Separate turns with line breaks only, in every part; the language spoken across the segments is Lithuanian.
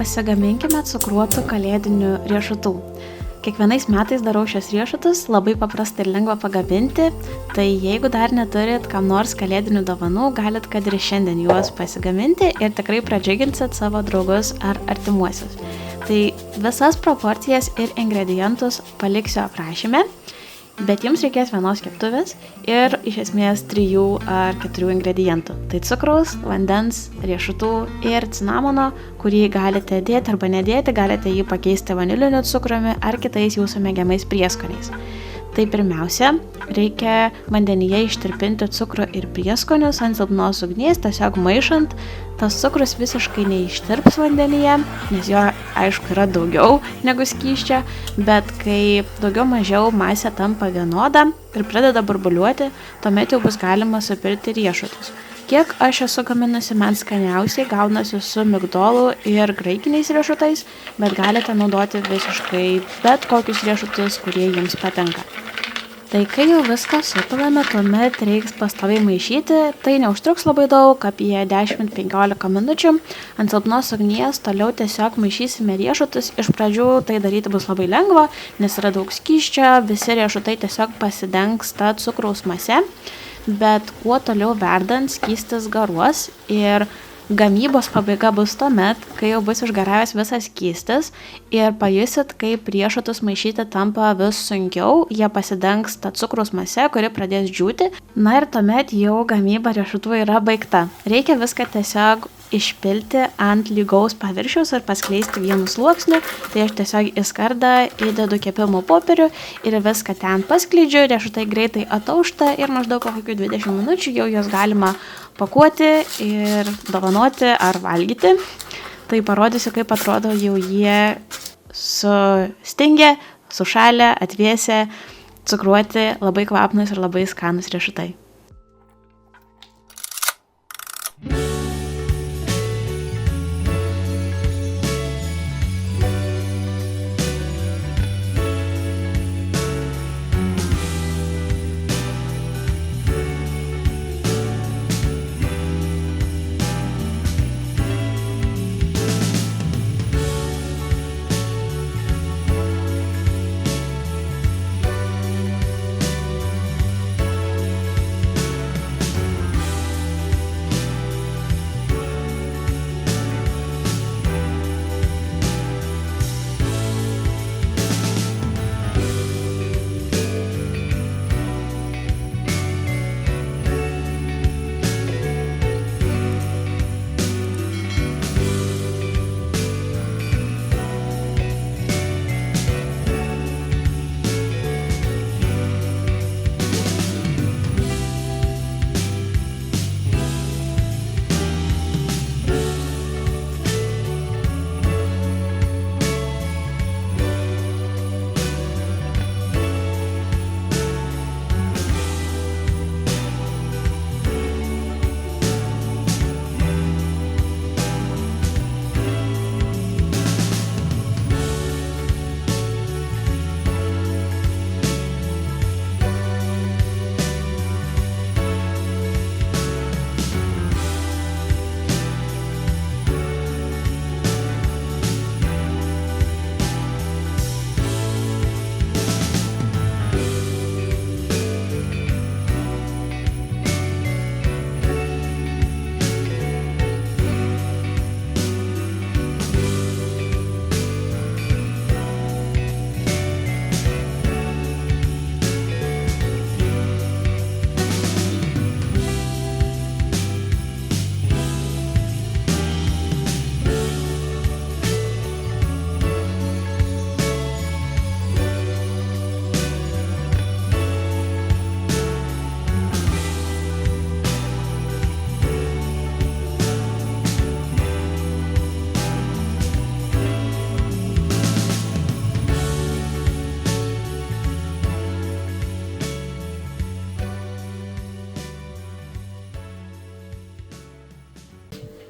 Pasigaminkime cukruotų kalėdinių riešutų. Kiekvienais metais darau šios riešutus, labai paprasta ir lengva pagaminti, tai jeigu dar neturit kam nors kalėdinių dovanų, galit kad ir šiandien juos pasigaminti ir tikrai pradžiuginsit savo draugus ar artimuosius. Tai visas proporcijas ir ingredientus paliksiu aprašyme, bet jums reikės vienos keptuvės ir iš esmės 3 ar 4 ingredientų. Tai cukraus, vandens, riešutų ir cinamono, kurį galite dėti arba nedėti, galite jį pakeisti vaniliniu cukrumi ar kitais jūsų mėgiamais prieskoniais. Tai pirmiausia, reikia vandenyje ištirpinti cukrų ir prieskonius ant silpnos ugnies, tiesiog maišant. Tas cukrus visiškai neištirps vandenyje, nes jo aišku yra daugiau negu skysčio, bet kai daugiau mažiau masė tampa vienoda ir pradeda burbuliuoti, tuomet jau bus galima supilti riešutus. Kiek aš esu gaminusi, man skaniausiai gaunasi su migdolų ir graikiniais riešutais, bet galite naudoti visiškai bet kokius riešutus, kurie jums patinka. Tai kai jau viską supilame, tuomet reiks pastoviai maišyti, tai neužtruks labai daug, apie 10-15 minučių. Ant silpnos ugnies toliau tiesiog maišysime riešutus, iš pradžių tai daryti bus labai lengva, nes yra daug skysčio, visi riešutai tiesiog pasidengs tą cukraus mase, bet kuo toliau verdant skystis garuos ir gamybos pabaiga bus tuomet, kai jau bus išgaravęs visas skystis ir pajusit, kaip riešutus maišyti tampa vis sunkiau, jie pasidengs tą cukraus mase, kuri pradės džiūti, na ir tuomet jau gamyba riešutų yra baigta. Reikia viską tiesiog išpilti ant lygaus paviršiaus ir paskleisti vienu sluoksniu, tai aš tiesiog į skardą įdedu kepimo popierių ir viską ten paskleidžiu, riešutai greitai ataušta ir maždaug po kokių 20 minučių jau juos galima pakuoti ir dovanoti ar valgyti. Tai parodysiu, kaip atrodo jau jie sustingę, sušalę, atvėsę, cukruoti, labai kvapnūs ir labai skanūs riešutai.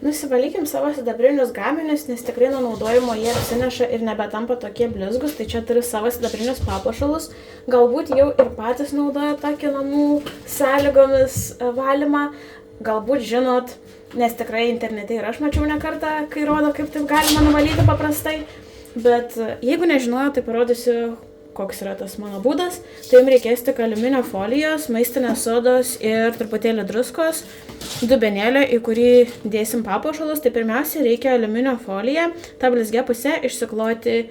Nusivalykim savo sidabrinius gaminius, nes tikrai nuo naudojimo jie apsineša ir nebetampa tokie blizgus, tai čia turiu savo sidabrinius papuošalus. Galbūt jau ir patys naudoja tokį namų sąlygomis valymą. galbūt žinot, nes tikrai internete ir aš mačiau ne kartą, kai rodo, kaip taip galima nuvalyti paprastai. Bet jeigu nežinojo, tai parodysiu, koks yra tas mano būdas. Tai jums reikės tik aliuminio folijos, maistinės sodos ir truputėlį druskos, dubenėlio, į kurį dėsim papuošalus. Tai pirmiausia reikia aliuminio foliją, tą blizgę pusę išsikloti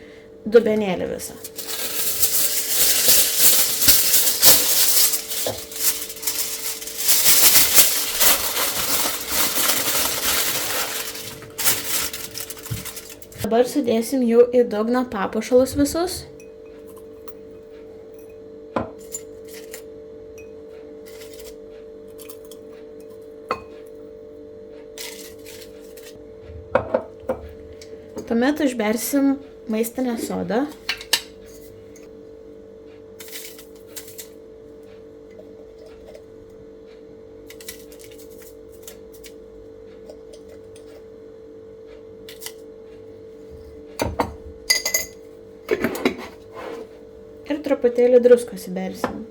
dubenėlį visą. Dabar sudėsim jau į dugną papuošalus visus. Tuomet užbersim maistinę sodą. Ir truputėlį druskos įbersim.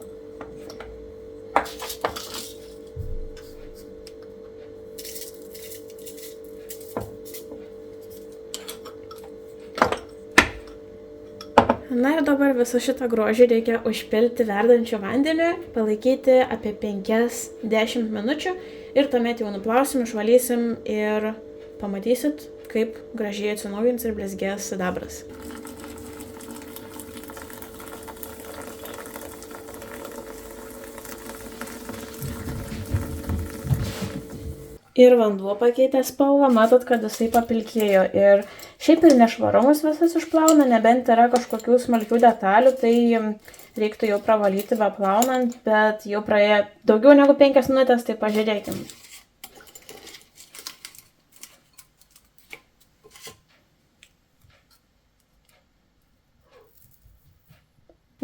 Na ir dabar visą šitą grožį reikia užpilti verdančiu vandeniu, palaikyti apie 5-10 minučių ir tuomet jau nuplausim, išvalysim ir pamatysit, kaip gražiai atsinaujins ir blizgės sidabras. Ir vanduo pakeitė spalvą, matot, kad jisai papilkėjo. Ir šiaip ir nešvarumus visas išplauna, nebent yra kažkokių smulkių detalių, tai reiktų jau pravalyti beplaunant, bet jau praėjo daugiau negu 5 minutės, tai pažiūrėkim.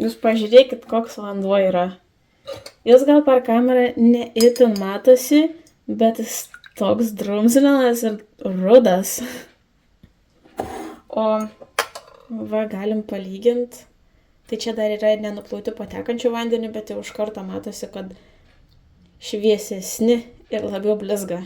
Jūs pažiūrėkit, koks vanduo yra. Jis gal per kamerą ne itin matosi, bet jis toks drumzlinas ir rudas. O va, galim palyginti. Tai čia dar yra nenuplauti po tekančių vandeniu, bet jau iš karto matosi, kad šviesesni ir labiau blizga.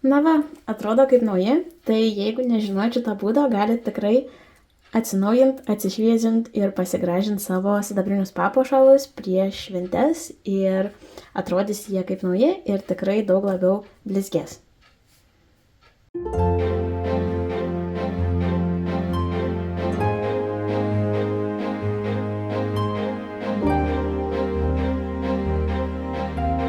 Na va, atrodo kaip nauji, tai jeigu nežinot šitą būdą, galite tikrai atsinaujint, atsišviesint ir pasigražint savo sidabrinius papuošalus prieš šventes ir atrodys jie kaip nauji ir tikrai daug labiau blizgės.